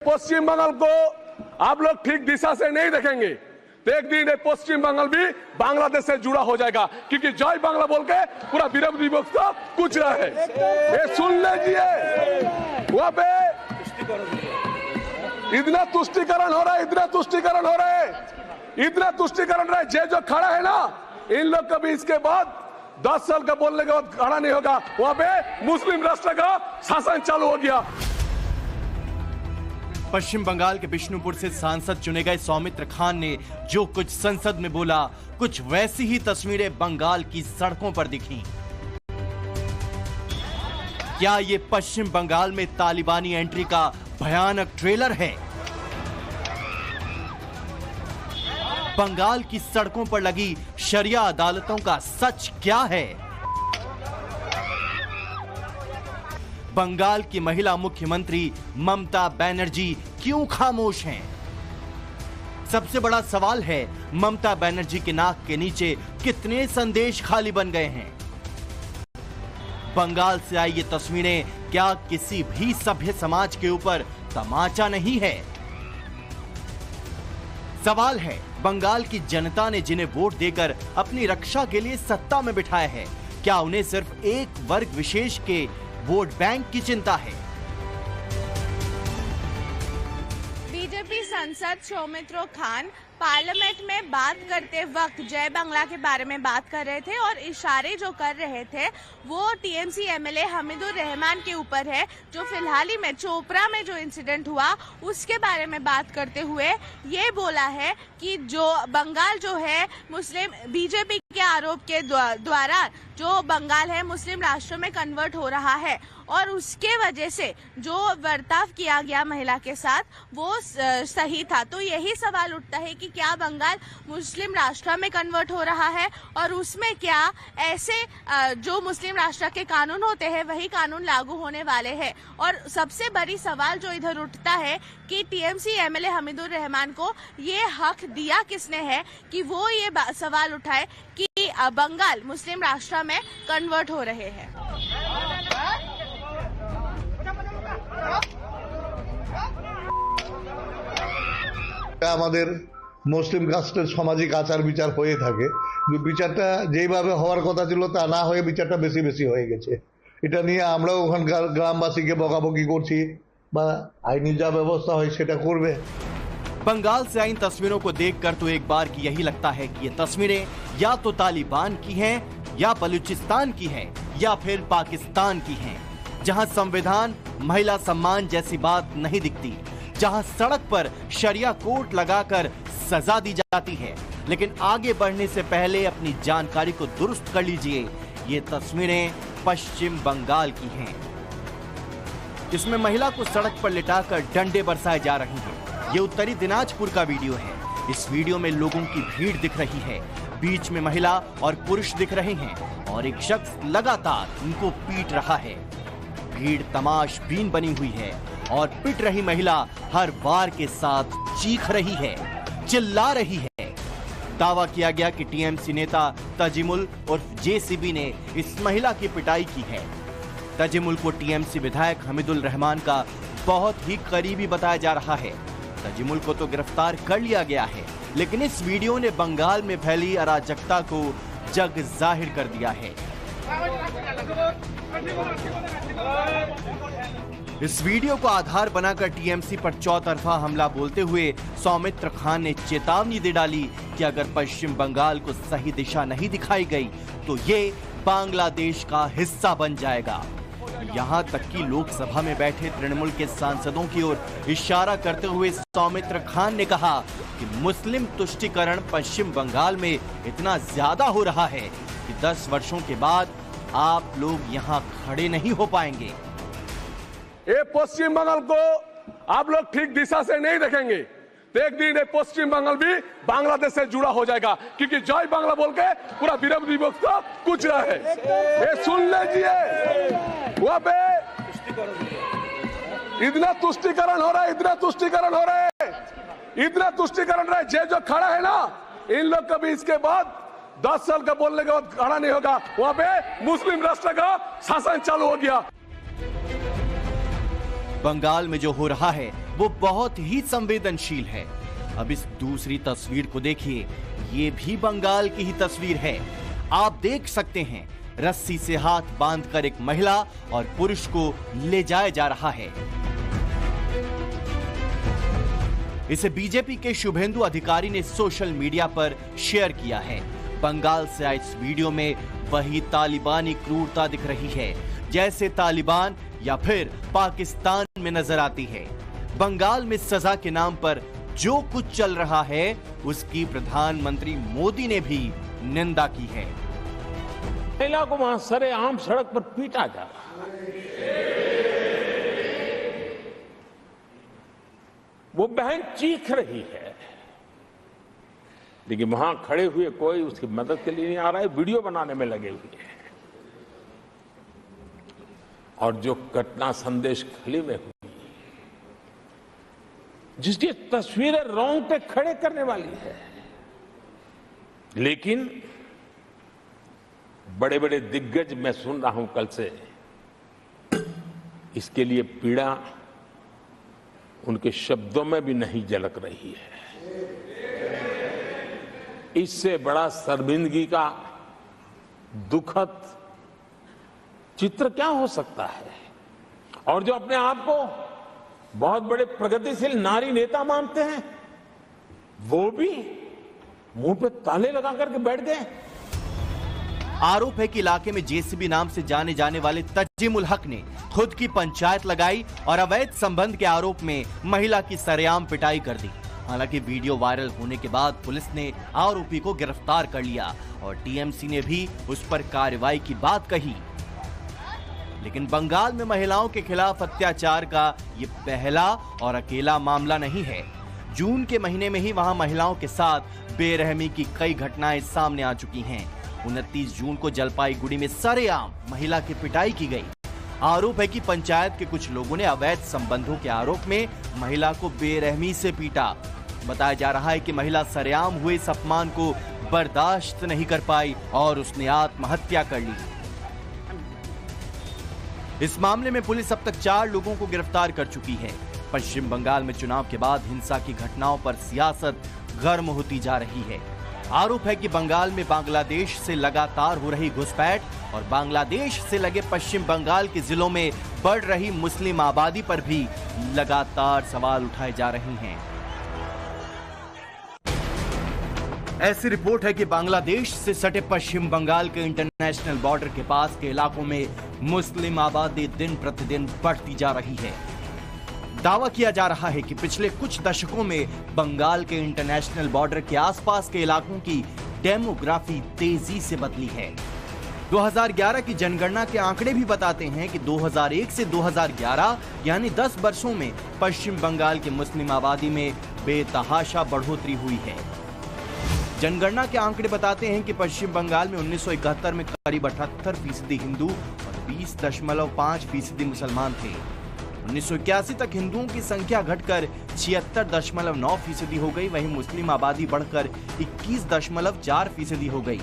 पश्चिम बंगाल को आप लोग ठीक दिशा से नहीं देखेंगे तो एक दिन पश्चिम बंगाल भी बांग्लादेश से जुड़ा हो जाएगा, क्योंकि जय बांग्ला बोल के पूरा विरोधी पक्ष को कुछ रहा है। ये सुन लीजिए, वहाँ पे इतना तुष्टिकरण हो रहा है, इतना तुष्टिकरण हो रहा है, इतना तुष्टिकरण रहा है। जो खड़ा है ना, इन लोग का भी इसके बाद 10 साल का बोलने के बाद खड़ा नहीं होगा। वहाँ पे मुस्लिम राष्ट्र का शासन चालू हो गया। पश्चिम बंगाल के बिष्णुपुर से सांसद चुने गए सौमित्र खान ने जो कुछ संसद में बोला, कुछ वैसी ही तस्वीरें बंगाल की सड़कों पर दिखीं। क्या ये पश्चिम बंगाल में तालिबानी एंट्री का भयानक ट्रेलर है? बंगाल की सड़कों पर लगी शरिया अदालतों का सच क्या है? बंगाल की महिला मुख्यमंत्री ममता बनर्जी क्यों खामोश हैं? सबसे बड़ा सवाल है, ममता बनर्जी के नाक के नीचे कितने संदेश खाली बन गए हैं? बंगाल से आई ये तस्वीरें क्या किसी भी सभ्य समाज के ऊपर तमाचा नहीं है? सवाल है, बंगाल की जनता ने जिन्हें वोट देकर अपनी रक्षा के लिए सत्ता में बिठाया है, क्या उन्हें सिर्फ एक वर्ग विशेष के वोट बैंक की चिंता है? बीजेपी सांसद सौमित्र खान पार्लियामेंट में बात करते वक्त जय बांग्ला के बारे में बात कर रहे थे और इशारे जो कर रहे थे वो टीएमसी एमएलए हमीदुर रहमान के ऊपर है, जो फिलहाल ही में चोपड़ा में जो इंसिडेंट हुआ उसके बारे में बात करते हुए ये बोला है कि जो बंगाल जो है मुस्लिम बीजेपी के आरोप के द्वारा जो बंगाल है मुस्लिम राष्ट्र में कन्वर्ट हो रहा है और उसके वजह से जो बर्ताव किया गया महिला के साथ वो सही था। तो यही सवाल उठता है कि क्या बंगाल मुस्लिम राष्ट्र में कन्वर्ट हो रहा है और उसमें क्या ऐसे जो मुस्लिम राष्ट्र के कानून होते हैं वही कानून लागू होने वाले हैं। और सबसे बड़ी सवाल जो इधर उठता है कि टीएमसी एमएलए हमीदुर रहमान को ये हक दिया किसने है कि वो ये सवाल उठाए कि बंगाल मुस्लिम राष्ट्र में कन्वर्ट हो रहे हैं। আমাদের মুসলিম কাস্টের সামাজিক আচার বিচার হয়ে থাকে, বিচারটা যেইভাবে হওয়ার কথা ছিল তা না হয়ে বিচারটা বেশি বেশি হয়ে গেছে। এটা নিয়ে আমরাও ওখানকার গ্রামবাসীকে বকাবকি করছি বা আইনি যা ব্যবস্থা হয় সেটা করবে। बंगाल से आई तस्वीरों को देखकर तो एक बार की यही लगता है कि ये तस्वीरें या तो तालिबान की हैं, या बलूचिस्तान की हैं, या फिर पाकिस्तान की हैं, जहां संविधान, महिला सम्मान जैसी बात नहीं दिखती, जहां सड़क पर शरिया कोर्ट लगाकर सजा दी जाती है। लेकिन आगे बढ़ने से पहले अपनी जानकारी को दुरुस्त कर लीजिए, ये तस्वीरें पश्चिम बंगाल की हैं। इसमें महिला को सड़क पर लिटाकर डंडे बरसाए जा रहे हैं। ये उत्तरी दिनाजपुर का वीडियो है। इस वीडियो में लोगों की भीड़ दिख रही है, बीच में महिला और पुरुष दिख रहे हैं और एक शख्स लगातार उनको पीट रहा है। भीड़ तमाशबीन बनी हुई है और पिट रही महिला हर वार के साथ चीख रही है, चिल्ला रही है। दावा किया गया कि टीएमसी नेता तजिमुल उर्फ जेसीबी ने इस महिला की पिटाई की है। तजिमुल को टीएमसी विधायक हमीदुर रहमान का बहुत ही करीबी बताया जा रहा है। तजिमुल को तो गिरफ्तार कर लिया गया है, लेकिन इस वीडियो ने बंगाल में फैली अराजकता को जग जाहिर कर दिया है। इस वीडियो को आधार बनाकर टीएमसी पर चौतरफा हमला बोलते हुए सौमित्र खान ने चेतावनी दे डाली कि अगर पश्चिम बंगाल को सही दिशा नहीं दिखाई गई तो ये बांग्लादेश का हिस्सा बन जाएगा। यहाँ तक कि लोकसभा में बैठे तृणमूल के सांसदों की ओर इशारा करते हुए सौमित्र खान ने कहा कि मुस्लिम तुष्टीकरण पश्चिम बंगाल में इतना ज्यादा हो रहा है कि 10 वर्षों के बाद आप लोग यहाँ खड़े नहीं हो पाएंगे। ये पश्चिम बंगाल को आप लोग ठीक दिशा से नहीं देखेंगे तो एक दिन पश्चिम बंगाल भी बांग्लादेश से जुड़ा हो जाएगा, क्योंकि जय बांग्ला बोल के पूरा विरोधी पक्ष को कुछ रहा है। ये सुन लीजिए, वहाँ पे इतना तुष्टिकरण हो रहा है, इतना तुष्टिकरण हो रहा है, इतना तुष्टिकरण रहा है। जो खड़ा है ना, इन लोग का भी इसके बाद 10 साल का बोलने के बाद खड़ा नहीं होगा। वहाँ पे मुस्लिम राष्ट्र का शासन चालू हो गया। बंगाल में जो हो रहा है वो बहुत ही संवेदनशील है। अब इस दूसरी तस्वीर को देखिए, ये भी बंगाल की ही तस्वीर है। आप देख सकते हैं रस्सी से हाथ बांधकर एक महिला और पुरुष को ले जाया जा रहा है। इसे बीजेपी के शुभेंदु अधिकारी ने सोशल मीडिया पर शेयर किया है। बंगाल से आए इस वीडियो में वही तालिबानी क्रूरता दिख रही है जैसे तालिबान या फिर पाकिस्तान में नजर आती है। बंगाल में सजा के नाम पर जो कुछ चल रहा है उसकी प्रधानमंत्री मोदी ने भी निंदा की है। महिला को वहां सरेआम सड़क पर पीटा जा रहा है। वो बहन चीख रही है, लेकिन वहां खड़े हुए कोई उसकी मदद के लिए नहीं आ रहा है, वीडियो बनाने में लगे हुए हैं। और जो घटना संदेश खली में हुई, जिसकी तस्वीरें रोंगटे खड़े करने वाली है, लेकिन बड़े बड़े दिग्गज मैं सुन रहा हूं कल से, इसके लिए पीड़ा उनके शब्दों में भी नहीं झलक रही है। इससे बड़ा शर्मिंदगी का दुखद चित्र क्या हो सकता है? और जो अपने आप को बहुत बड़े प्रगतिशील नारी नेता मानते हैं, वो भी मुंह पे ताले लगा करके बैठ गए। आरोप है कि इलाके में जेसीबी नाम से जाने जाने वाले तज्जीमुल हक ने खुद की पंचायत लगाई और अवैध संबंध के आरोप में महिला की सरेआम पिटाई कर दी। हालांकि वीडियो वायरल होने के बाद पुलिस ने आरोपी को गिरफ्तार कर लिया और टीएमसी ने भी उस पर कार्रवाई की बात कही। लेकिन बंगाल में महिलाओं के खिलाफ अत्याचार का ये पहला और अकेला मामला नहीं है। जून के महीने में ही वहां महिलाओं के साथ बेरहमी की कई घटनाएं सामने आ चुकी हैं। 29 जून को जलपाईगुड़ी में सरेआम महिला की पिटाई की गई। आरोप है कि पंचायत के कुछ लोगों ने अवैध संबंधों के आरोप में महिला को बेरहमी से पीटा। बताया जा रहा है कि महिला सरेआम हुए इस अपमान को बर्दाश्त नहीं कर पाई और उसने आत्महत्या कर ली। इस मामले में पुलिस अब तक 4 लोगों को गिरफ्तार कर चुकी है। पश्चिम बंगाल में चुनाव के बाद हिंसा की घटनाओं पर सियासत गर्म होती जा रही है। आरोप है कि बंगाल में बांग्लादेश से लगातार हो रही घुसपैठ और बांग्लादेश से लगे पश्चिम बंगाल के जिलों में बढ़ रही मुस्लिम आबादी पर भी लगातार सवाल उठाए जा रहे हैं। ऐसी रिपोर्ट है कि बांग्लादेश से सटे पश्चिम बंगाल के इंटरनेशनल बॉर्डर के पास के इलाकों में मुस्लिम आबादी दिन प्रतिदिन बढ़ती जा रही है। दावा किया जा रहा है कि पिछले कुछ दशकों में बंगाल के इंटरनेशनल बॉर्डर के आसपास के इलाकों की डेमोग्राफी तेजी से बदली है। 2011 की जनगणना के आंकड़े भी बताते हैं कि 2001 से 2011 यानी 10 वर्षों में पश्चिम बंगाल की मुस्लिम आबादी में बेतहाशा बढ़ोतरी हुई है। जनगणना के आंकड़े बताते हैं कि पश्चिम बंगाल में 1971 में करीब 78% हिंदू और 20.5% मुसलमान थे। 1981 तक हिंदुओं की संख्या घटकर 76.9% हो गई, वहीं मुस्लिम आबादी बढ़कर 21.4% हो गई।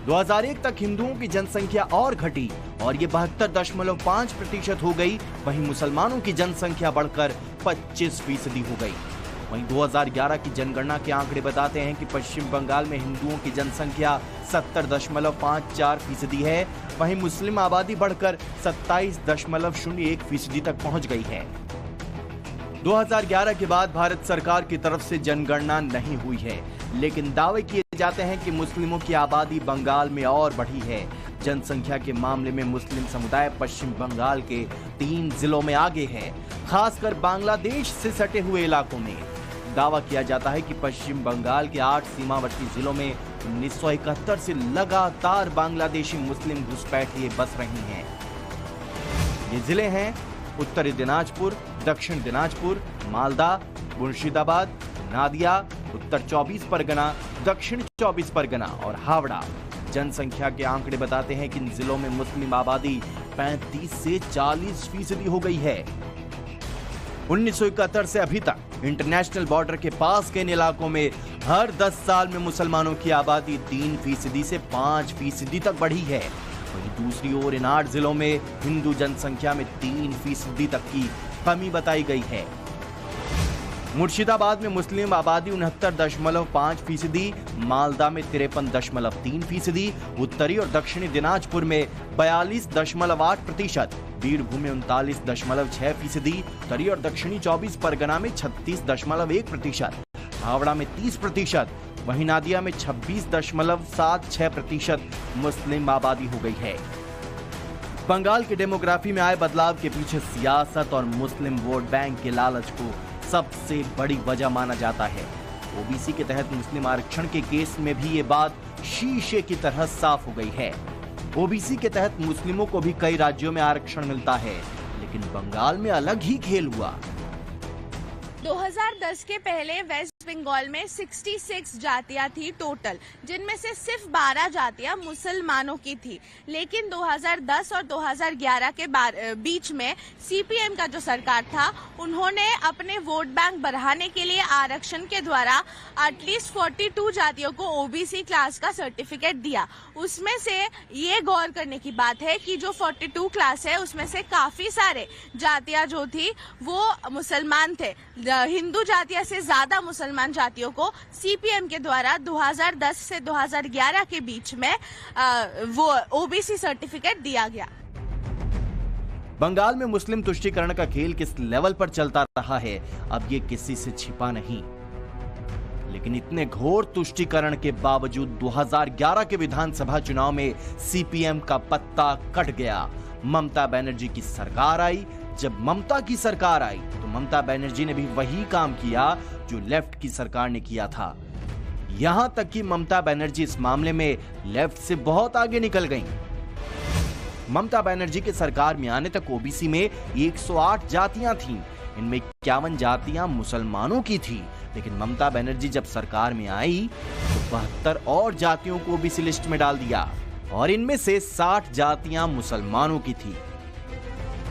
2001 तक हिंदुओं की जनसंख्या और घटी और ये 72.5% हो गई, वहीं मुसलमानों की जनसंख्या बढ़कर 25% हो गई। वहीं 2011 की जनगणना के आंकड़े बताते हैं कि पश्चिम बंगाल में हिंदुओं की जनसंख्या 70.54% है, वहीं मुस्लिम आबादी बढ़कर 27.01% तक पहुंच गई है। 2011 के बाद भारत सरकार की तरफ से जनगणना नहीं हुई है, लेकिन दावे किए जाते हैं कि मुस्लिमों की आबादी बंगाल में और बढ़ी है। जनसंख्या के मामले में मुस्लिम समुदाय पश्चिम बंगाल के 3 जिलों में आगे है, खासकर बांग्लादेश से सटे हुए इलाकों में। दावा किया जाता है कि पश्चिम बंगाल के 8 सीमावर्ती जिलों में 1971 से लगातार बांग्लादेशी मुस्लिम घुसपैठिए बस रही हैं। ये जिले हैं उत्तरी दिनाजपुर, दक्षिण दिनाजपुर, मालदा, मुर्शिदाबाद, नादिया, उत्तर 24 परगना, दक्षिण 24 परगना और हावड़ा। जनसंख्या के आंकड़े बताते हैं कि इन जिलों में मुस्लिम आबादी 35 से 40% हो गई है। 1971 से अभी तक इंटरनेशनल बॉर्डर के पास के इन इलाकों में हर 10 साल में मुसलमानों की आबादी 3% से 5% तक बढ़ी है। वहीं दूसरी ओर इन 8 जिलों में हिंदू जनसंख्या में 3% तक की कमी बताई गई है। मुर्शिदाबाद में मुस्लिम आबादी 69.5%, मालदा में 53.3%, उत्तरी और दक्षिणी दिनाजपुर में 42.8%, बीरभूम में 39.6%, उत्तरी और दक्षिणी 24 परगना में 36.1%, हावड़ा में 30%, वहीं नादिया में 26.76% मुस्लिम आबादी हो गई है। बंगाल की डेमोग्राफी में आए बदलाव के पीछे सियासत और मुस्लिम वोट बैंक के लालच को सबसे बड़ी वजह माना जाता है। ओबीसी के तहत मुस्लिम आरक्षण के केस में भी ये बात शीशे की तरह साफ हो गई है। ओबीसी के तहत मुस्लिमों को भी कई राज्यों में आरक्षण मिलता है, लेकिन बंगाल में अलग ही खेल हुआ। 2010 के पहले वेस्ट बंगाल में 66 जातियां थी टोटल, जिनमें से सिर्फ 12 जातियां मुसलमानों की थी। लेकिन 2010 और 2011 के बीच में सीपीएम का जो सरकार था, उन्होंने अपने वोट बैंक बढ़ाने के लिए आरक्षण के द्वारा एटलीस्ट 42 जातियों को ओबीसी क्लास का सर्टिफिकेट दिया। उसमें से ये गौर करने की बात है कि जो 42 क्लास है, उसमें से काफी सारे जातियां जो थी वो मुसलमान थे। हिंदू जातियां से ज्यादा मुसलमान जातियों को सीपीएम के द्वारा 2010 से 2011 के बीच में वो ओबीसी सर्टिफिकेट दिया गया। बंगाल में मुस्लिम तुष्टीकरण का खेल किस लेवल पर चलता रहा है, अब ये किसी से छिपा नहीं। लेकिन इतने घोर तुष्टीकरण के बावजूद 2011 के विधानसभा चुनाव में सीपीएम का पत्ता कट गया। ममता बनर्जी की सरकार आई। जब ममता की सरकार आई तो ममता बनर्जी ने भी वही काम किया जो लेफ्ट की सरकार ने किया था। यहां तक कि ममता बनर्जी इस मामले में लेफ्ट से बहुत आगे निकल गईं। ममता बनर्जी के सरकार में आने तक ओबीसी में 108 जातियां थीं। इनमें 51 जातियां मुसलमानों की थी। लेकिन ममता बनर्जी जब सरकार में आई तो 72 और जातियों को ओबीसी लिस्ट में डाल दिया और इनमें से 60 जातियां मुसलमानों की थी।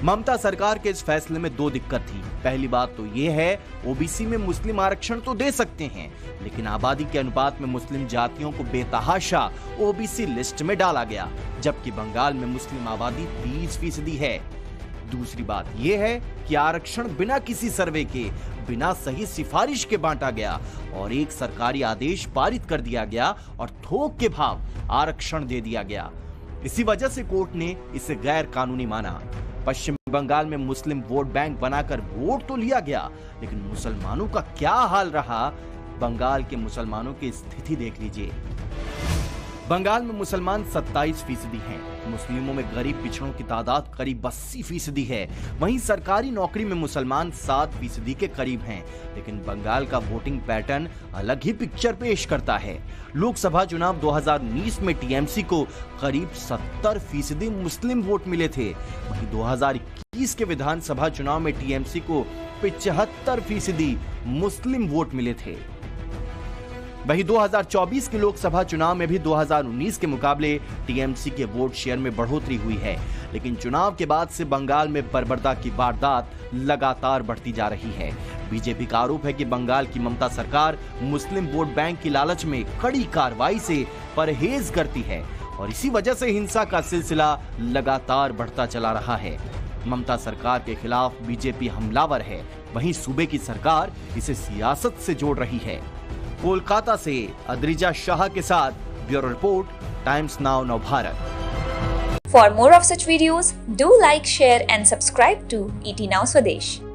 ममता सरकार के इस फैसले में दो दिक्कत थी। पहली बात तो यह है, ओबीसी में मुस्लिम आरक्षण तो दे सकते हैं, लेकिन आबादी के अनुपात में मुस्लिम जातियों को बेतहाशा ओबीसी लिस्ट में डाला गया, जबकि बंगाल में मुस्लिम आबादी 30% है। दूसरी बात यह है कि आरक्षण बिना किसी सर्वे के, बिना सही सिफारिश के बांटा गया और एक सरकारी आदेश पारित कर दिया गया और थोक के भाव आरक्षण दे दिया गया। इसी वजह से कोर्ट ने इसे गैर कानूनी माना। पश्चिम बंगाल में मुस्लिम वोट बैंक बनाकर वोट तो लिया गया, लेकिन मुसलमानों का क्या हाल रहा, बंगाल के मुसलमानों की स्थिति देख लीजिए। बंगाल में मुसलमान 27% हैं। मुस्लिमों में गरीब पिछड़ों की तादाद करीब 80% है। वहीं सरकारी नौकरी में मुसलमान 7% के करीब हैं। लेकिन बंगाल का वोटिंग पैटर्न अलग ही पिक्चर पेश करता है। लोकसभा चुनाव 2019 में टीएमसी को करीब 70% मुस्लिम वोट मिले थे। वहीं 2021 के विधानसभा चुनाव में टीएमसी को 75% मुस्लिम वोट मिले थे। वहीं 2024 के लोकसभा चुनाव में भी 2019 के मुकाबले टीएमसी के वोट शेयर में बढ़ोतरी हुई है। लेकिन चुनाव के बाद से बंगाल में बर्बरता की वारदात लगातार बढ़ती जा रही है। बीजेपी का आरोप है कि बंगाल की ममता सरकार मुस्लिम वोट बैंक की लालच में कड़ी कार्रवाई से परहेज करती है और इसी वजह से हिंसा का सिलसिला लगातार बढ़ता चला रहा है। ममता सरकार के खिलाफ बीजेपी हमलावर है, वहीं सूबे की सरकार इसे सियासत से जोड़ रही है। कोलकाता से अद्रिजा शाह के साथ bureau report, times now Navbharat. For more of such videos, do like, share and subscribe to ET Now Swadesh.